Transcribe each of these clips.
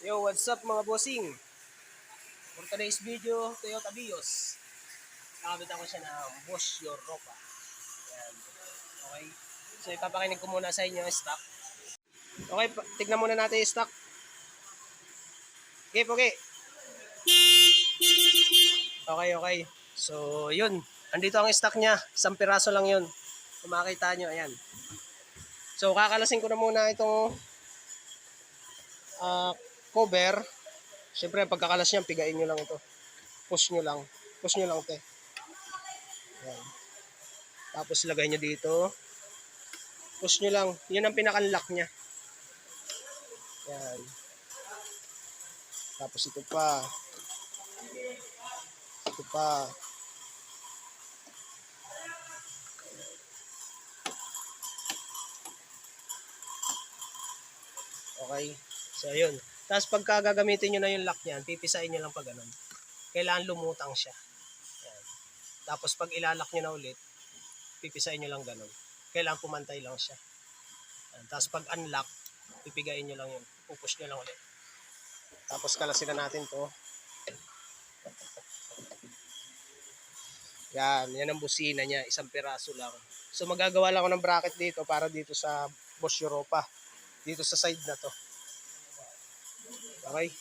Yo, what's up mga bossing? For today's video, Toyota Vios. Nakabitan ko siya ng Bosch Europa. Yan. Okay. So ipapakinig ko muna sa inyo yung stock. Okay, tignan muna natin yung stock. Okay, okay. Okay. So, yun. Andito ang stock niya. Isang piraso lang yun. Kung makita nyo, ayan. So, kakalasin ko na muna itong cover. Siyempre, pagkakalas niyan, pigain nyo lang ito. Push nyo lang. Push nyo lang, te. Ayan. Tapos, lagay nyo dito. Push nyo lang. Yun ang pinaka-lock niya. Ayan. Tapos, ito pa. Ito pa. Okay. So, ayun. Tapos, pagka gagamitin nyo na yung lock niyan, pipisain nyo lang pa ganun. Kailangan lumutang siya. Ayan. Tapos, pag ilalak nyo na ulit, pipisain nyo lang ganun. Kailangan pumantay lang siya. Ayan. Tapos, pag unlock, pipigain nyo lang yun. Pupush nyo lang ulit. Tapos, kalasin na natin to. Yan ang busina niya. Isang piraso lang. So, magagawa lang ako ng bracket dito para dito sa Bosch Europa. Dito sa side na to. Okay?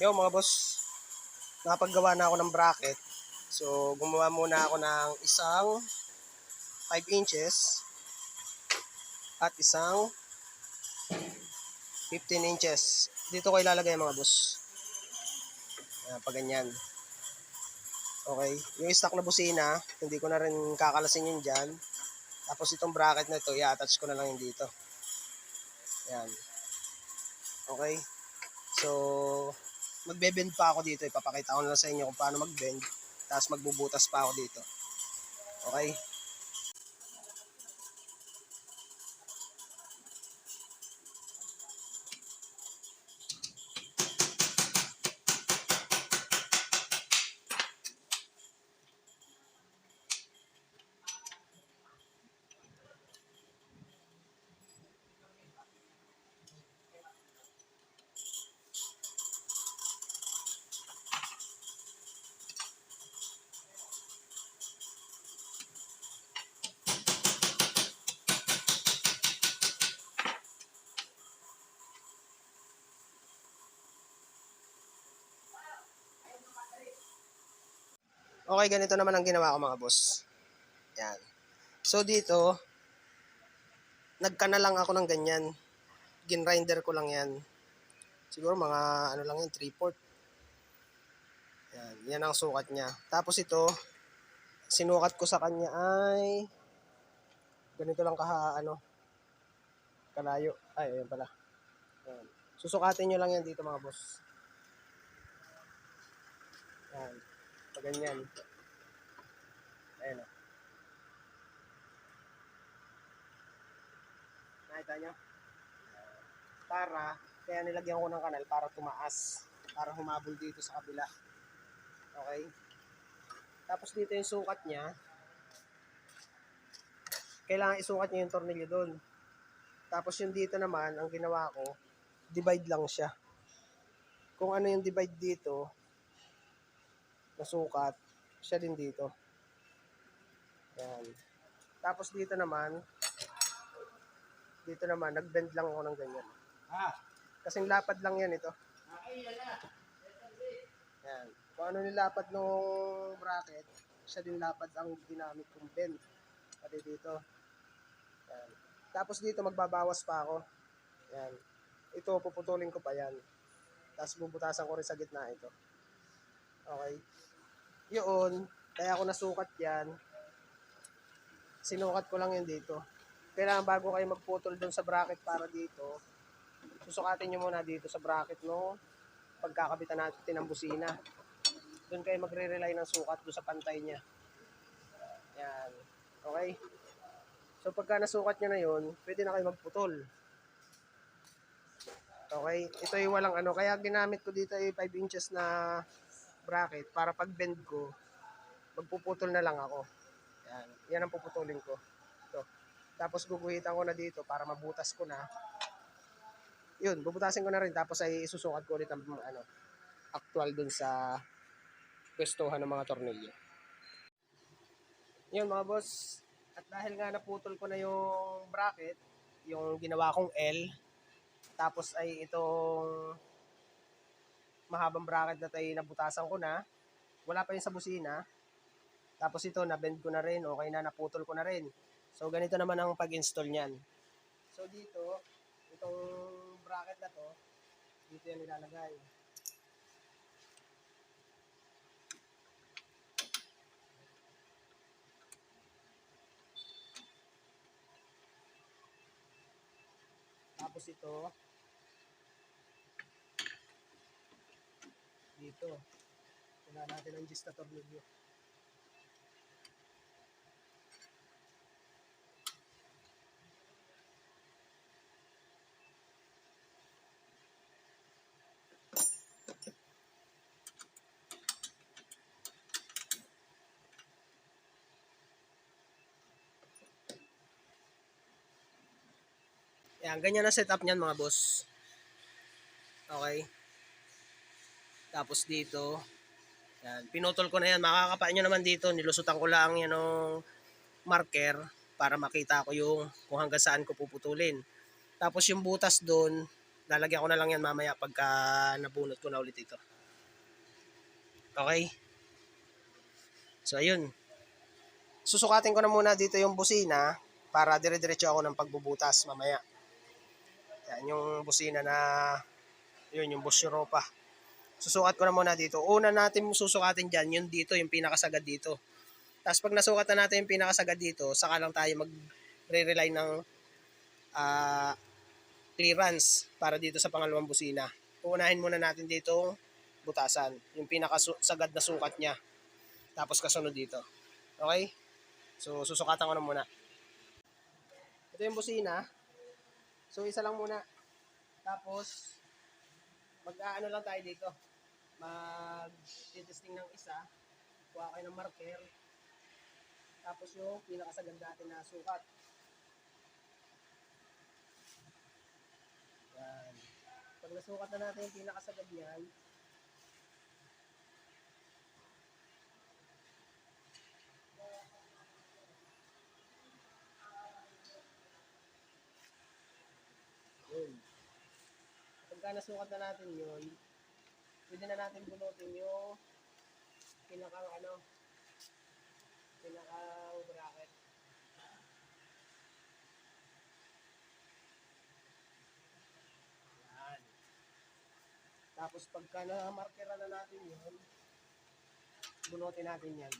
Yo mga boss, nakapaggawa na ako ng bracket. So, gumawa muna ako ng isang 5 inches at isang 15 inches. Dito ko ilalagay mga boss. Ayan, pag ganyan. Okay. Yung stock na busina, hindi ko na rin kakalasin yun dyan. Tapos itong bracket na ito, i-attach ko na lang yun dito. Ayan. Okay. So, magbe-bend pa ako dito. Ipapakita ko na lang sa inyo kung paano mag-bend. Tapos magbubutas pa ako dito. Okay? Okay, ganito naman ang ginawa ko mga boss. Yan. So dito, nagkana lang ako ng ganyan. Ginrinder ko lang yan. Siguro mga ano lang yan, 3/4. Yan, yan ang sukat niya. Tapos ito, sinukat ko sa kanya ay ganito lang kalayo. Ay, ayan pala. Yan. Susukatin nyo lang yan dito mga boss. Yan. Pag ganyan. Ayan o. Nakita nyo? Kaya nilagyan ko ng kanal para tumaas. Para humabol dito sa kabila. Okay? Tapos dito yung sukat niya. Kailangan isukat niya yung tornilyo doon. Tapos yung dito naman, ang ginawa ko, divide lang siya. Kung ano yung divide dito, nasukat, siya din dito. Yan. Tapos dito naman, nag-bend lang ako ng ganyan. Kasing lapad lang yan ito. Yan. Kung ano nilapad nung bracket, siya din lapad ang ginamit kong bend. Pati dito. Yan. Tapos dito magbabawas pa ako. Yan. Ito, puputulin ko pa yan. Tapos bubutasan ko rin sa gitna ito. Okay. Yun. Kaya ako nasukat yan. Sinukat ko lang yun dito. Kailangan bago kayo magputol doon sa bracket para dito, susukatin nyo muna dito sa bracket no pagkakabitan natin ng busina. Doon kayo magre-rely ng sukat doon sa pantay niya. Yan. Okay? So pagka nasukat nyo na yun, pwede na kayo magputol. Okay? Ito yung walang ano. Kaya ginamit ko dito ay 5 inches na bracket para pag bend ko, magpuputol na lang ako. Yan. Yan ang puputulin ko. Ito. Tapos guguhitan ko na dito para mabutas ko na. Yun, bubutasin ko na rin. Tapos ay isusukat ko ulit ang actual dun sa pwestuhan ng mga tornilyo. Yun mga boss. At dahil nga naputol ko na yung bracket, yung ginawa kong L, tapos ay itong mahabang bracket na tayo nabutasan ko na, wala pa yun sa busina, tapos ito nabend ko na rin, okay na, naputol ko na rin. So ganito naman ang pag-install niyan. So dito, itong bracket na to, dito yan nilalagay. Tapos ito, dito, wala natin ang gis na tornilyo. Yan, ganyan ang setup niyan mga boss. Okay. Tapos dito, yan, pinutol ko na yan. Makakapaan nyo naman dito. Nilusutan ko lang yan ng marker para makita ko yung kung hanggang saan ko puputulin. Tapos yung butas doon, lalagyan ko na lang yan mamaya pagka nabunot ko na ulit ito. Okay. So ayun. Susukatin ko na muna dito yung busina para dire-diretso ako ng pagbubutas mamaya. Yan yung busina na yun yung Boss Europa. Susukat ko na muna dito. Una natin susukatin dyan, yun dito, yung pinakasagad dito. Tapos pag nasukat na natin yung pinakasagad dito, saka lang tayo magre-rely ng clearance para dito sa pangalawang busina. Uunahin muna natin dito butasan. Yung pinakasagad na sukat niya. Tapos kasunod dito. Okay? So, susukatan ko na muna. Ito yung busina. So, isa lang muna. Tapos, mag-aano lang tayo dito. Mag-testing ng isa. Kuha kayo ng marker. Tapos yung pinakasagad natin na sukat. Yan. Pag nasukat na natin yung pinakasagad niyan, yun. Pagka nasukat na natin yun, pwede na natin bunutin yung pinakang pinakang bracket. Yan. Tapos pagka na-markeran na natin yun, bunutin natin yan.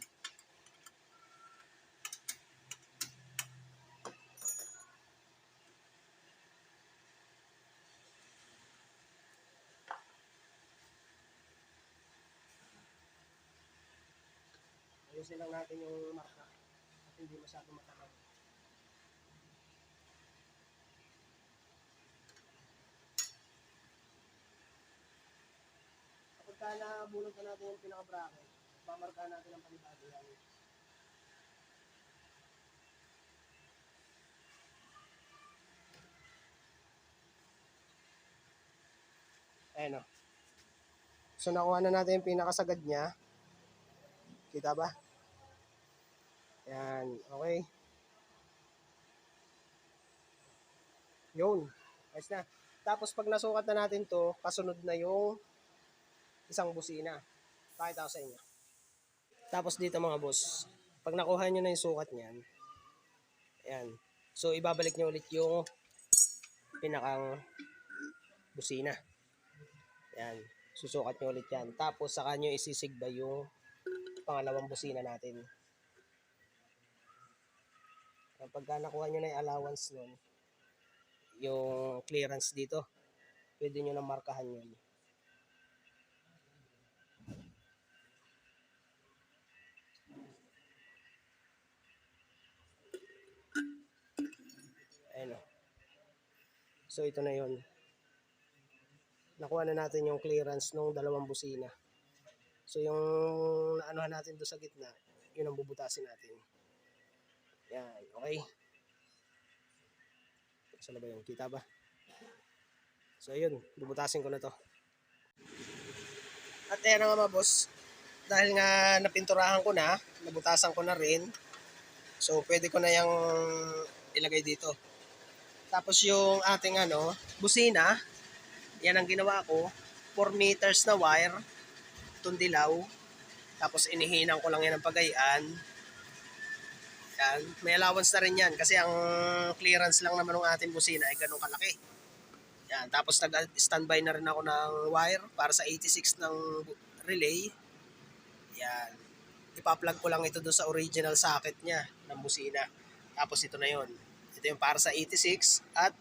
Ayusin lang natin yung marka at hindi masyado matagal. Kapag nabunot na natin yung pinaka-bracket, pamarka natin ang panibago yan. Ayan o. So nakuha na natin yung pinakasagad niya. Kita ba? Yan. Okay. Yun. Ayos na. Tapos pag nasukat na natin to, kasunod na yung isang busina. Pakita ko sa inyo. Tapos dito mga boss, pag nakuha nyo na yung sukat niyan, ayan. So ibabalik nyo ulit yung pinakang busina. Ayan. Susukat nyo ulit yan. Tapos saka nyo isisigba yung pangalawang busina natin. Pagka nakuha nyo na yung allowance nun, yung clearance dito, pwede nyo na markahan yun. Ayan o. So ito na yun. Nakuha na natin yung clearance ng dalawang busina. So yung naanuhan natin doon sa gitna, yun ang bubutasin natin. Yan, okay. Saan na ba yun? Kita ba? So yun, bubutasin ko na to. At ayan nga mga boss, dahil nga napinturahan ko na, nabutasan ko na rin, so pwede ko na yung ilagay dito. Tapos yung ating busina, yan ang ginawa ko, 4 meters na wire, tundilaw, tapos inihinang ko lang yan ng pagayaan. Yan, may allowance na rin yan kasi ang clearance lang naman ng ating busina ay ganun kalaki. Yan, tapos nag-standby na rin ako ng wire para sa 86 ng relay. Yan, ipa-plug ko lang ito doon sa original socket niya ng busina. Tapos ito na yon. Ito yung para sa 86 at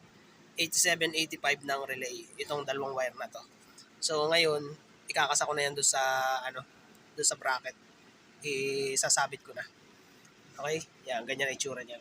8785 ng relay. Itong dalawang wire na to. So ngayon, ikakasa ko na yan doon sa doon sa bracket. Isasabit ko na. Okay? Yan, ganyan ang itsura niyan.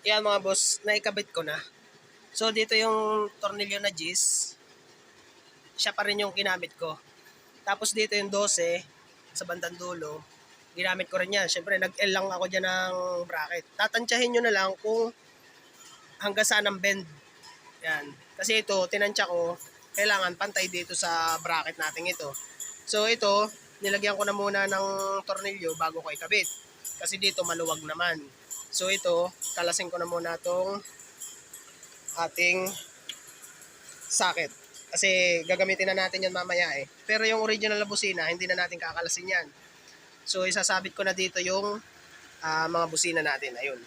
Yan mga boss, naikabit ko na. So dito yung tornilyo na Gis, siya pa rin yung kinamit ko. Tapos dito yung 12 sa bandang dulo, ginamit ko rin yan. Siyempre nag-L lang ako dyan ng bracket. Tatansyahin nyo na lang kung hanggang saan ang bend. Yan. Kasi ito, tinansya ko, kailangan pantay dito sa bracket natin ito. So ito, nilagyan ko na muna ng tornilyo bago ko ikabit. Kasi dito maluwag naman. So ito, kalasin ko na muna itong ating socket. Kasi gagamitin na natin yan mamaya eh. Pero yung original na busina, hindi na natin kakalasin yan. So isasabit ko na dito yung mga busina natin. Ayun.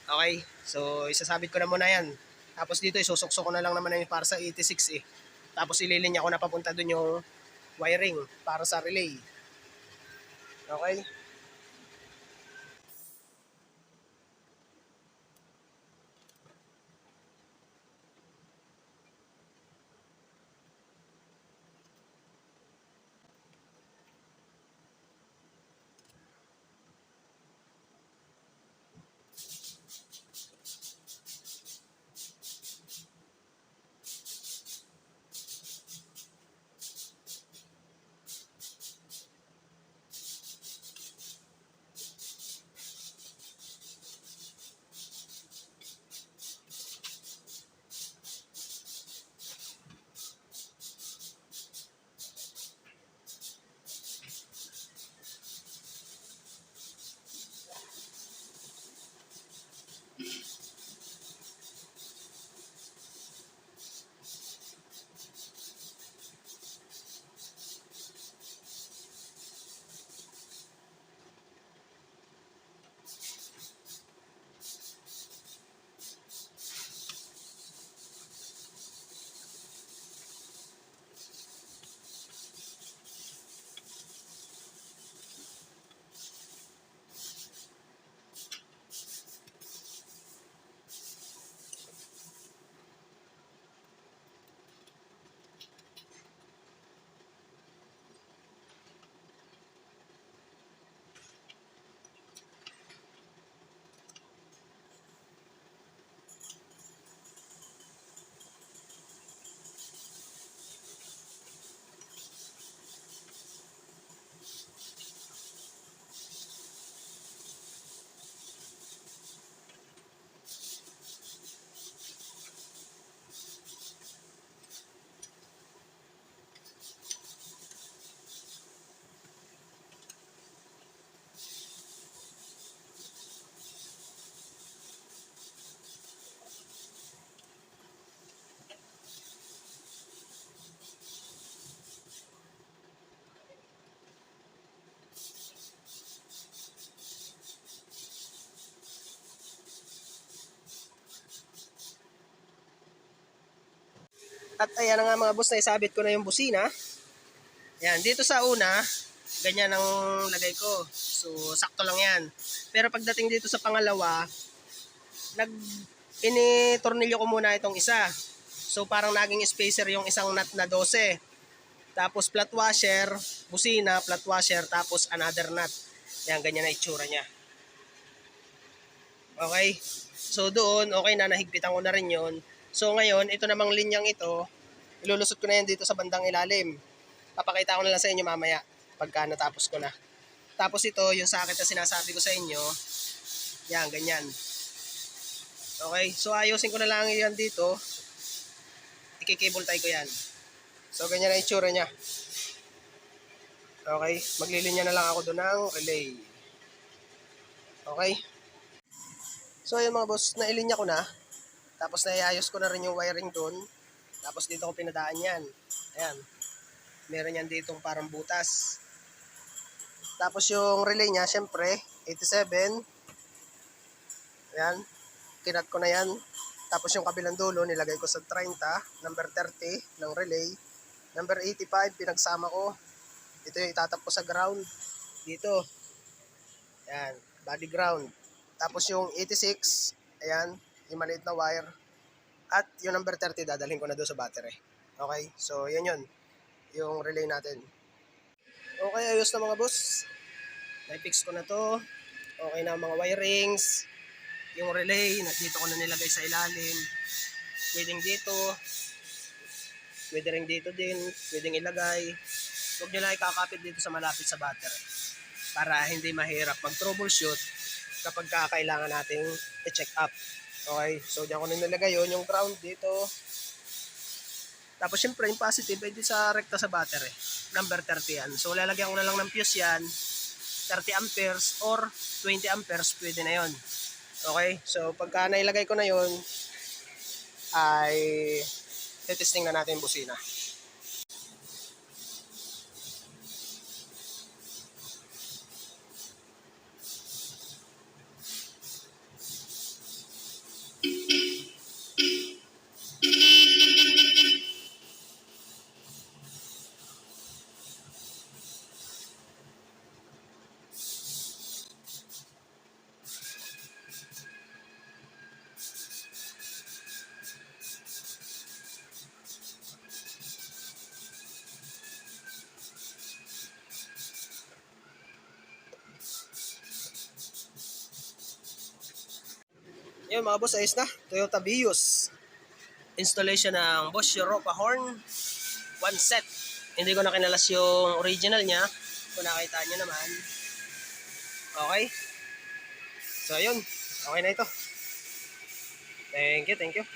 Okay. So isasabit ko na muna yan. Tapos dito isusuksok ko na lang naman yung para sa 86 eh. Tapos ililinya ko na papunta dun yung wiring para sa relay. Okay. At ayan na nga mga boss, na isabit ko na yung busina. Yan, dito sa una, ganyan ang lagay ko. So, sakto lang yan. Pero pagdating dito sa pangalawa, initornilyo ko muna itong isa. So, parang naging spacer yung isang nut na 12. Tapos, flat washer, busina, flat washer, tapos another nut. Yan, ganyan na itsura niya. Okay? So, doon, okay na, nahigpitan ko na rin yon. So, ngayon, ito namang linyang ito, ilulusot ko na yan dito sa bandang ilalim. Papakita ko na lang sa inyo mamaya pagka natapos ko na. Tapos ito, yung socket na sinasabi ko sa inyo, yan, ganyan. Okay, so ayusin ko na lang yan dito. Ikikable tie ko yan. So, ganyan na itsura niya. Okay, maglilinya na lang ako doon ng relay. Okay. So, ayun mga boss, nailinya ko na. Tapos naiayos ko na rin yung wiring doon. Tapos dito ko pinadaan yan. Ayan. Meron yan ditong parang butas. Tapos yung relay niya, syempre, 87. Ayan. Kinat ko na yan. Tapos yung kabilang dulo, nilagay ko sa 30, number 30 ng relay. Number 85, pinagsama ko. Ito yung itatap ko sa ground. Dito. Ayan. Body ground. Tapos yung 86, ayan, yung maliit na wire. At yung number 30, dadalhin ko na doon sa battery. Okay? So, yan yun. Yung relay natin. Okay, ayos na mga boss. Na-fix ko na to. Okay na mga wirings. Yung relay, dito ko na nilagay sa ilalim. Pwedeng dito, pwede rin dito din, pwedeng ilagay. Huwag nyo lang ikakapit dito sa malapit sa battery para hindi mahirap mag-troubleshoot kapag kailangan nating i-check up. Okay, so diyan ko na nilagay yun, yung ground dito. Tapos syempre yung positive ay sa rekta sa battery, number 30 yan. So lalagyan ko na lang ng fuse yan, 30 amperes or 20 amperes, pwede na yon. Okay, so pagka nailagay ko na yon ay testing na natin yung busina. Yun mga boss, ayos na. Toyota Vios. Installation ng Bosch Europa horn. One set. Hindi ko na kinalas yung original niya. Kung nakita nyo naman. Okay. So yun. Okay na ito. Thank you, thank you.